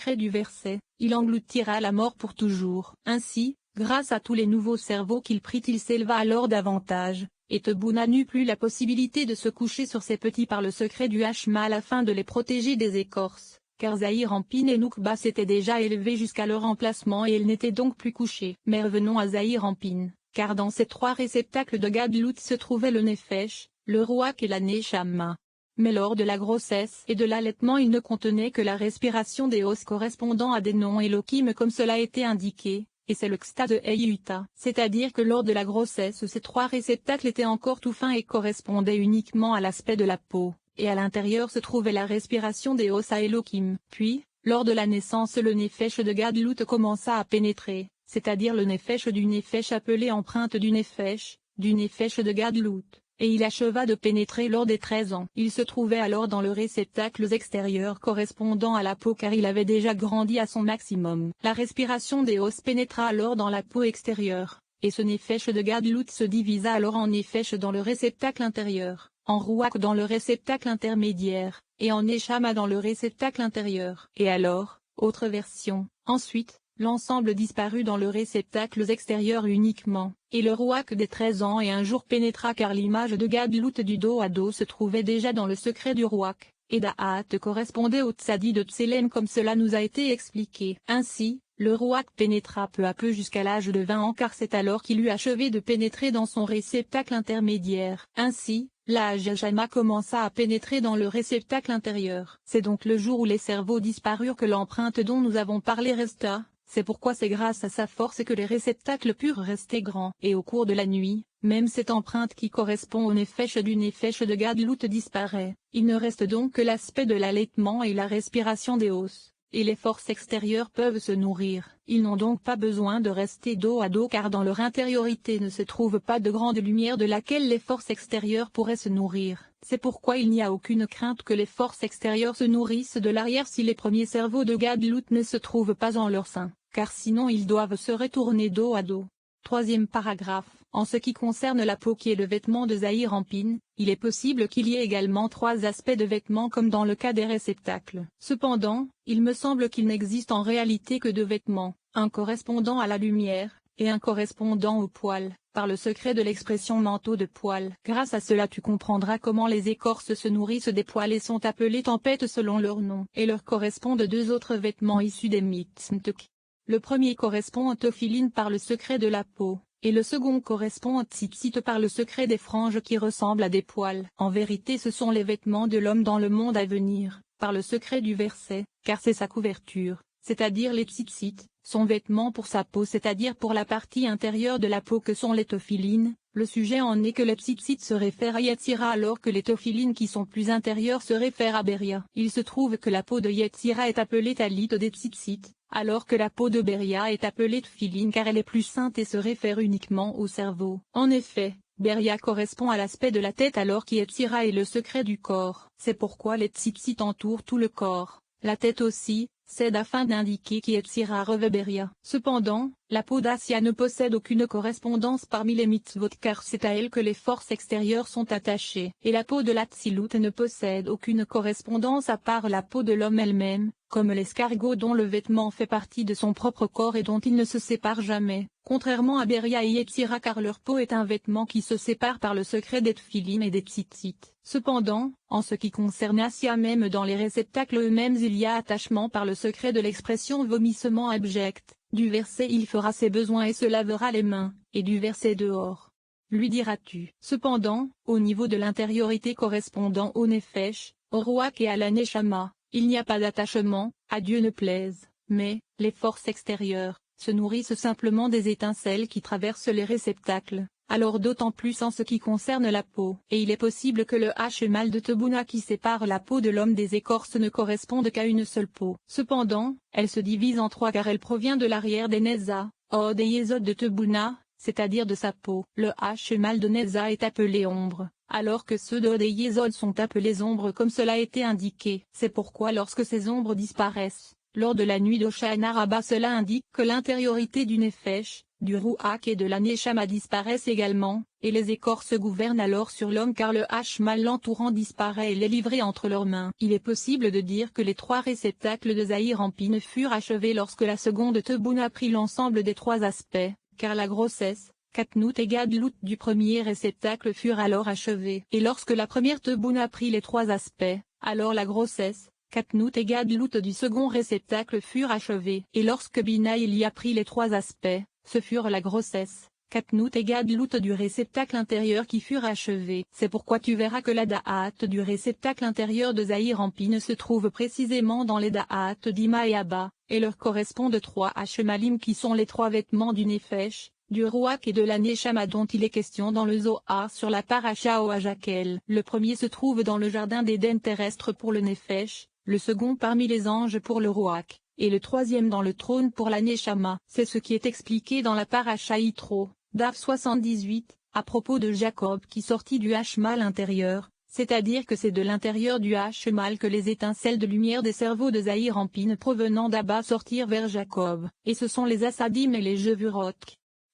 secret du verset, il engloutira la mort pour toujours. Ainsi, grâce à tous les nouveaux cerveaux qu'il prit, il s'éleva alors davantage, et Tebuna n'eut plus la possibilité de se coucher sur ses petits par le secret du Hashmal afin de les protéger des écorces, car Zahir-Ampin et Noukba s'étaient déjà élevés jusqu'à leur emplacement et ils n'étaient donc plus couchés. Mais revenons à Zahir-Ampin, car dans ces trois réceptacles de Gadlut se trouvait le Nefesh, le Rouak et la Neshama. Mais lors de la grossesse et de l'allaitement il ne contenait que la respiration des os correspondant à des noms Elohim comme cela a été indiqué, et c'est le Xta de Eyuta. C'est-à-dire que lors de la grossesse ces trois réceptacles étaient encore tout fins et correspondaient uniquement à l'aspect de la peau, et à l'intérieur se trouvait la respiration des os à Elohim. Puis, lors de la naissance le Nefesh de Gadlut commença à pénétrer, c'est-à-dire le Nefesh du Nefesh appelé empreinte du Nefesh de Gadlut. Et il acheva de pénétrer lors des 13 ans. Il se trouvait alors dans le réceptacle extérieur correspondant à la peau car il avait déjà grandi à son maximum. La respiration des os pénétra alors dans la peau extérieure, et ce Nefesh de Gadlut se divisa alors en Nefesh dans le réceptacle intérieur, en Rouak dans le réceptacle intermédiaire, et en Neshama dans le réceptacle intérieur. Et alors, autre version, ensuite, l'ensemble disparut dans le réceptacle extérieur uniquement, et le Rouak des 13 ans et un jour pénétra car l'image de Gadlut du dos à dos se trouvait déjà dans le secret du Rouak, et Da'at correspondait au Tzadi de Tselem comme cela nous a été expliqué. Ainsi, le Rouak pénétra peu à peu jusqu'à l'âge de 20 ans car c'est alors qu'il eut achevé de pénétrer dans son réceptacle intermédiaire. Ainsi, la Hashama commença à pénétrer dans le réceptacle intérieur. C'est donc le jour où les cerveaux disparurent que l'empreinte dont nous avons parlé resta. C'est pourquoi c'est grâce à sa force que les réceptacles purent rester grands. Et au cours de la nuit, même cette empreinte qui correspond au Nefesh de Gadlut disparaît. Il ne reste donc que l'aspect de l'allaitement et la respiration des os. Et les forces extérieures peuvent se nourrir. Ils n'ont donc pas besoin de rester dos à dos car dans leur intériorité ne se trouve pas de grande lumière de laquelle les forces extérieures pourraient se nourrir. C'est pourquoi il n'y a aucune crainte que les forces extérieures se nourrissent de l'arrière si les premiers cerveaux de Gadlut ne se trouvent pas en leur sein, car sinon ils doivent se retourner dos à dos. Troisième paragraphe. En ce qui concerne la peau qui est le vêtement de Zahir-Ampin, il est possible qu'il y ait également trois aspects de vêtements comme dans le cas des réceptacles. Cependant, il me semble qu'il n'existe en réalité que deux vêtements, un correspondant à la lumière, et un correspondant au poil, par le secret de l'expression manteau de poil. Grâce à cela tu comprendras comment les écorces se nourrissent des poils et sont appelées tempêtes selon leur nom. Et leur correspondent deux autres vêtements issus des mitzvot. Le premier correspond à Tophiline par le secret de la peau, et le second correspond à Tzitzit par le secret des franges qui ressemblent à des poils. En vérité ce sont les vêtements de l'homme dans le monde à venir, par le secret du verset, car c'est sa couverture, c'est-à-dire les Tzitzit, son vêtement pour sa peau c'est-à-dire pour la partie intérieure de la peau que sont les Tophilines. Le sujet en est que les Tzitzit se réfèrent à Yetzira alors que les Tophilines qui sont plus intérieures se réfèrent à Beria. Il se trouve que la peau de Yetzira est appelée Talit des Tzitzit, alors que la peau de Beria est appelée Tfiline car elle est plus sainte et se réfère uniquement au cerveau. En effet, Beria correspond à l'aspect de la tête alors qu'Yetzira est le secret du corps. C'est pourquoi les Tzitzit entourent tout le corps, la tête aussi, c'est afin d'indiquer qu'Yetzira revêt Beria. Cependant, la peau d'Assia ne possède aucune correspondance parmi les mitzvot car c'est à elle que les forces extérieures sont attachées. Et la peau de l'Atsilut ne possède aucune correspondance à part la peau de l'homme elle-même, comme l'escargot dont le vêtement fait partie de son propre corps et dont il ne se sépare jamais, contrairement à Beria et Yetzira car leur peau est un vêtement qui se sépare par le secret des Tfilim et des Tzitzit. Cependant, en ce qui concerne Assia même dans les réceptacles eux-mêmes il y a attachement par le secret de l'expression vomissement abject, du verset il fera ses besoins et se lavera les mains, et du verset dehors. Lui diras-tu. Cependant, au niveau de l'intériorité correspondant au Nefesh, au Rouak et à la Neshama, il n'y a pas d'attachement, à Dieu ne plaise, mais, les forces extérieures, se nourrissent simplement des étincelles qui traversent les réceptacles, alors d'autant plus en ce qui concerne la peau. Et il est possible que le Hashmal de Tebuna qui sépare la peau de l'homme des écorces ne corresponde qu'à une seule peau. Cependant, elle se divise en trois car elle provient de l'arrière des Neza, Od et Yesod de Tebuna, c'est-à-dire de sa peau. Le Hashmal de Neza est appelé ombre, alors que ceux d'Od et Yesod sont appelés ombres comme cela a été indiqué. C'est pourquoi lorsque ces ombres disparaissent, lors de la nuit d'Hoshana Rabbah cela indique que l'intériorité du Nefesh, du Ruach et de la Neshama disparaissent également, et les écorces gouvernent alors sur l'homme car le Hashmal l'entourant disparaît et les livré entre leurs mains. Il est possible de dire que les trois réceptacles de Zahir Ampine furent achevés lorsque la seconde Tebouna prit l'ensemble des trois aspects, car la grossesse, Katnout et Gadlout du premier réceptacle furent alors achevés. Et lorsque la première Tebouna prit les trois aspects, alors la grossesse, Katnout et Gadlout du second réceptacle furent achevés. Et lorsque Bina il y a pris les trois aspects, ce furent la grossesse, Katnout et Gadlout du réceptacle intérieur qui furent achevés. C'est pourquoi tu verras que la Da'at du réceptacle intérieur de Zahir Ampine se trouve précisément dans les Da'at d'Ima et Abba, et leur correspondent trois Hashemalim qui sont les trois vêtements du Nefesh, du Ruach et de la Neshama dont il est question dans le Zohar sur la Paracha au Hajakel. Le premier se trouve dans le jardin d'Éden terrestre pour le Nefesh, le second parmi les anges pour le Ruach, et le troisième dans le trône pour la Neshama. C'est ce qui est expliqué dans la Paracha Yitro, Daf 78, à propos de Jacob qui sortit du Hashmal intérieur, c'est-à-dire que c'est de l'intérieur du Hashmal que les étincelles de lumière des cerveaux de Zahir Ampine provenant d'Abba sortirent vers Jacob, et ce sont les Assadim et les Jevurot.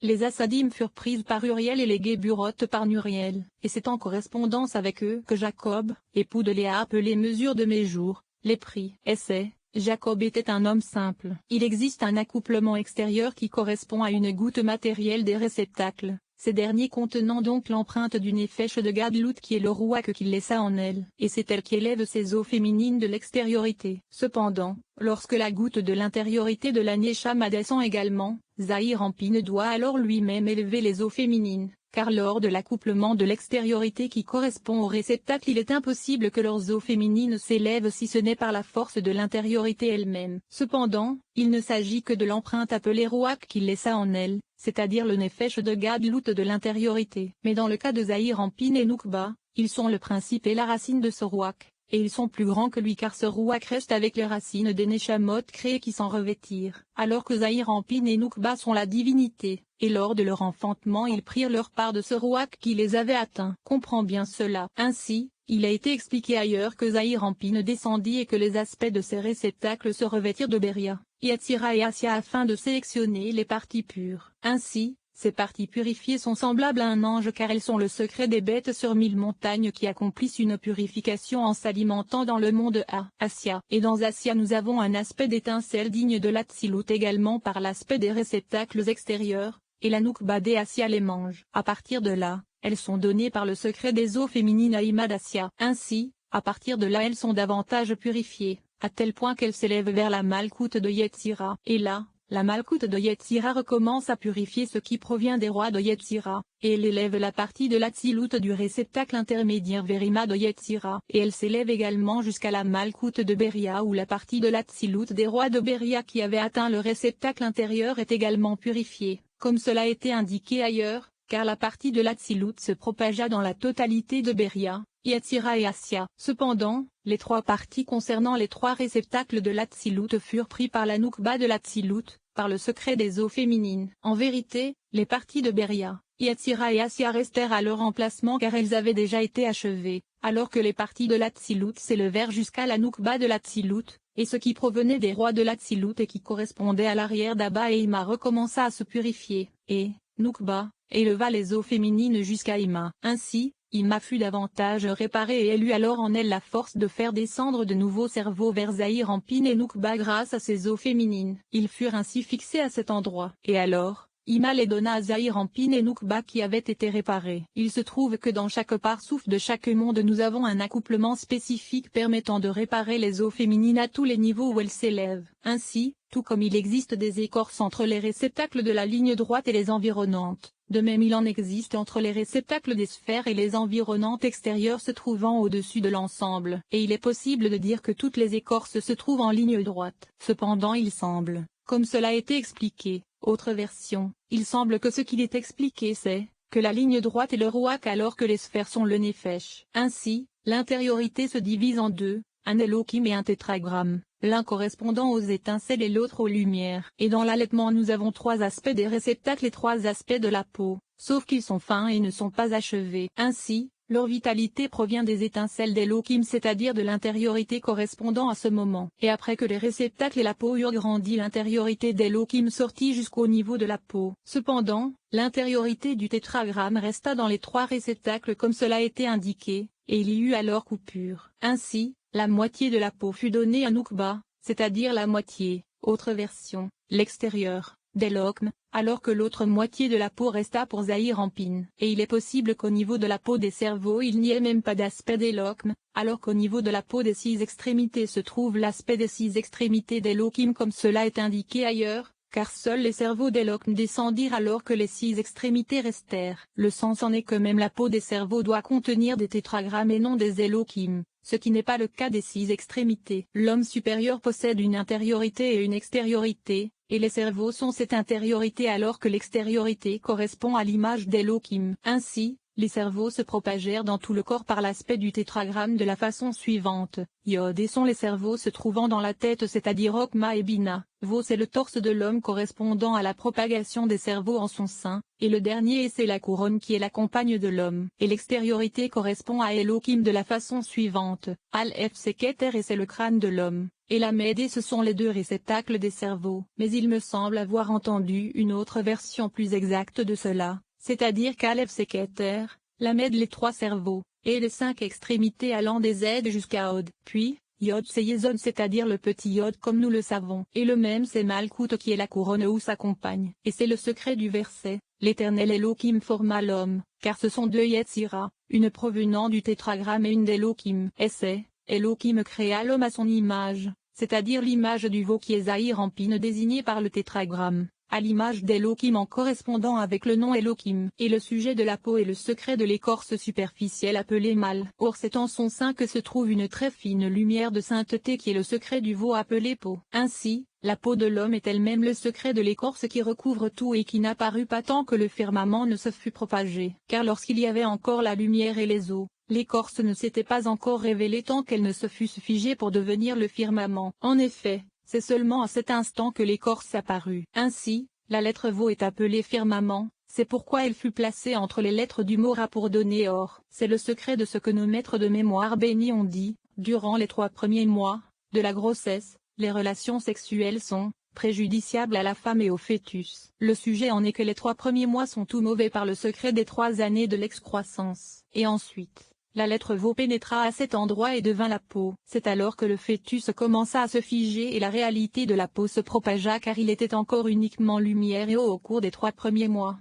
Les Assadim furent prises par Uriel et les Geburot par Nuriel, et c'est en correspondance avec eux que Jacob, époux de Léa appelé mesure de mes jours, les prit. Essai, Jacob était un homme simple. Il existe un accouplement extérieur qui correspond à une goutte matérielle des réceptacles, ces derniers contenant donc l'empreinte du Nefesh de Gadlout qui est le Ruach qu'il laissa en elle, et c'est elle qui élève ses eaux féminines de l'extériorité. Cependant, lorsque la goutte de l'intériorité de la Neshama descend également, Zahir Ampine doit alors lui-même élever les eaux féminines, car lors de l'accouplement de l'extériorité qui correspond au réceptacle il est impossible que leurs eaux féminines s'élèvent si ce n'est par la force de l'intériorité elle-même. Cependant, il ne s'agit que de l'empreinte appelée Ruach qu'il laissa en elle, c'est-à-dire le Nefesh de Gadlout de l'intériorité. Mais dans le cas de Zahir Ampine et Noukba, ils sont le principe et la racine de ce Ruach, et ils sont plus grands que lui car ce Ruach reste avec les racines des Neshamot créées qui s'en revêtirent, alors que Zahir Ampine et Noukba sont la divinité, et lors de leur enfantement ils prirent leur part de ce Ruach qui les avait atteints. Comprends bien cela. Ainsi, il a été expliqué ailleurs que Zahir Ampine descendit et que les aspects de ces réceptacles se revêtirent de Beria, Yatsira et Assia afin de sélectionner les parties pures. Ainsi, ces parties purifiées sont semblables à un ange car elles sont le secret des bêtes sur 1000 montagnes qui accomplissent une purification en s'alimentant dans le monde Assia. Et dans Assia nous avons un aspect d'étincelle digne de l'Atsilut également par l'aspect des réceptacles extérieurs, et la Noukba des Assia les mange. À partir de là, elles sont données par le secret des eaux féminines à Ima d'Assia. Ainsi, à partir de là elles sont davantage purifiées, à tel point qu'elles s'élèvent vers la Malkout de Yetzira. Et là, la Malkout de Yetzira recommence à purifier ce qui provient des rois de Yetzira, et elle élève la partie de l'Atsilut du réceptacle intermédiaire vers Ima de Yetzira. Et elle s'élève également jusqu'à la Malkout de Beria où la partie de l'Atsilut des rois de Beria qui avait atteint le réceptacle intérieur est également purifiée, comme cela a été indiqué ailleurs, car la partie de l'Atsilut se propagea dans la totalité de Beria, Yetzira et Assia. Cependant, les trois parties concernant les trois réceptacles de l'Atsilut furent pris par la Noukba de l'Atsilut, par le secret des eaux féminines. En vérité, les parties de Beria, Yetzira et Assia restèrent à leur emplacement car elles avaient déjà été achevées, alors que les parties de l'Atsilut s'élevèrent jusqu'à la Noukba de l'Atsilut, et ce qui provenait des rois de l'Atsilut et qui correspondait à l'arrière d'Abba et Ima recommença à se purifier, et, Noukba, éleva les eaux féminines jusqu'à Ima. Ainsi, Ima fut davantage réparée et elle eut alors en elle la force de faire descendre de nouveaux cerveaux vers Zahir Ampine et Noukba grâce à ses eaux féminines. Ils furent ainsi fixés à cet endroit. Et alors, Ima les donna à Zahir Ampine et Noukba qui avaient été réparés. Il se trouve que dans chaque parsouff de chaque monde nous avons un accouplement spécifique permettant de réparer les eaux féminines à tous les niveaux où elles s'élèvent. Ainsi, tout comme il existe des écorces entre les réceptacles de la ligne droite et les environnantes, de même il en existe entre les réceptacles des sphères et les environnantes extérieures se trouvant au-dessus de l'ensemble. Et il est possible de dire que toutes les écorces se trouvent en ligne droite. Cependant il semble, comme cela a été expliqué, autre version, il semble que ce qu'il est expliqué c'est, que la ligne droite est le Ruach alors que les sphères sont le Nefesh. Ainsi, l'intériorité se divise en deux, un Elohim et un tétragramme, l'un correspondant aux étincelles et l'autre aux lumières. Et dans l'allaitement nous avons trois aspects des réceptacles et trois aspects de la peau, sauf qu'ils sont fins et ne sont pas achevés. Ainsi, Leur vitalité provient des étincelles d'Elohim, c'est-à-dire de l'intériorité correspondant à ce moment. Et après que les réceptacles et la peau eurent grandi, l'intériorité d'Elohim sortit jusqu'au niveau de la peau. Cependant, l'intériorité du tétragramme resta dans les 3 réceptacles comme cela était indiqué, et il y eut alors coupure. Ainsi, la moitié de la peau fut donnée à Noukba, c'est-à-dire la moitié, autre version, l'extérieur, d'Elohim, alors que l'autre moitié de la peau resta pour Zahir Ampin. Et il est possible qu'au niveau de la peau des cerveaux il n'y ait même pas d'aspect d'Elohim, alors qu'au niveau de la peau des 6 extrémités se trouve l'aspect des 6 extrémités d'Elohim comme cela est indiqué ailleurs, car seuls les cerveaux d'Elohim descendirent alors que les 6 extrémités restèrent. Le sens en est que même la peau des cerveaux doit contenir des tétragrammes et non des Elohim, ce qui n'est pas le cas des 6 extrémités. L'homme supérieur possède une intériorité et une extériorité, et les cerveaux sont cette intériorité alors que l'extériorité correspond à l'image d'Elohim. Ainsi, les cerveaux se propagèrent dans tout le corps par l'aspect du tétragramme de la façon suivante. Yod et sont les cerveaux se trouvant dans la tête, c'est-à-dire Okma et Bina. Vos c'est le torse de l'homme correspondant à la propagation des cerveaux en son sein, et le dernier c'est la couronne qui est la compagne de l'homme. Et l'extériorité correspond à Elohim de la façon suivante. Al-F c'est Keter et c'est le crâne de l'homme, et la Médée ce sont les 2 réceptacles des cerveaux. Mais il me semble avoir entendu une autre version plus exacte de cela. C'est-à-dire qu'Aleph c'est Keter, la Med les 3 cerveaux, et les 5 extrémités allant des Z jusqu'à Od. Puis, Yod c'est Yesod c'est-à-dire le petit Yod comme nous le savons. Et le même c'est Malkout qui est la couronne ou sa compagne. Et c'est le secret du verset, l'Éternel Elohim forma l'homme, car ce sont 2 Yetzira, une provenant du tétragramme et une d'Elohim. Et c'est, Elohim créa l'homme à son image, c'est-à-dire l'image du veau qui est Zahir Ampin désigné par le tétragramme, à l'image d'Elohim en correspondant avec le nom Elohim. Et le sujet de la peau est le secret de l'écorce superficielle appelée mal. Or c'est en son sein que se trouve une très fine lumière de sainteté qui est le secret du veau appelé peau. Ainsi, la peau de l'homme est elle-même le secret de l'écorce qui recouvre tout et qui n'apparut pas tant que le firmament ne se fut propagé. Car lorsqu'il y avait encore la lumière et les eaux, l'écorce ne s'était pas encore révélée tant qu'elle ne se fût figée pour devenir le firmament. En effet, c'est seulement à cet instant que l'écorce apparut. Ainsi, la lettre Vau est appelée firmament, c'est pourquoi elle fut placée entre les lettres du mot Ra pour donner or. C'est le secret de ce que nos maîtres de mémoire bénis ont dit, durant les 3 premiers mois de la grossesse, les relations sexuelles sont préjudiciables à la femme et au fœtus. Le sujet en est que les 3 premiers mois sont tout mauvais par le secret des 3 années de l'excroissance. Et ensuite, la lettre Vau pénétra à cet endroit et devint la peau. C'est alors que le fœtus commença à se figer et la réalité de la peau se propagea car il était encore uniquement lumière et eau au cours des 3 premiers mois.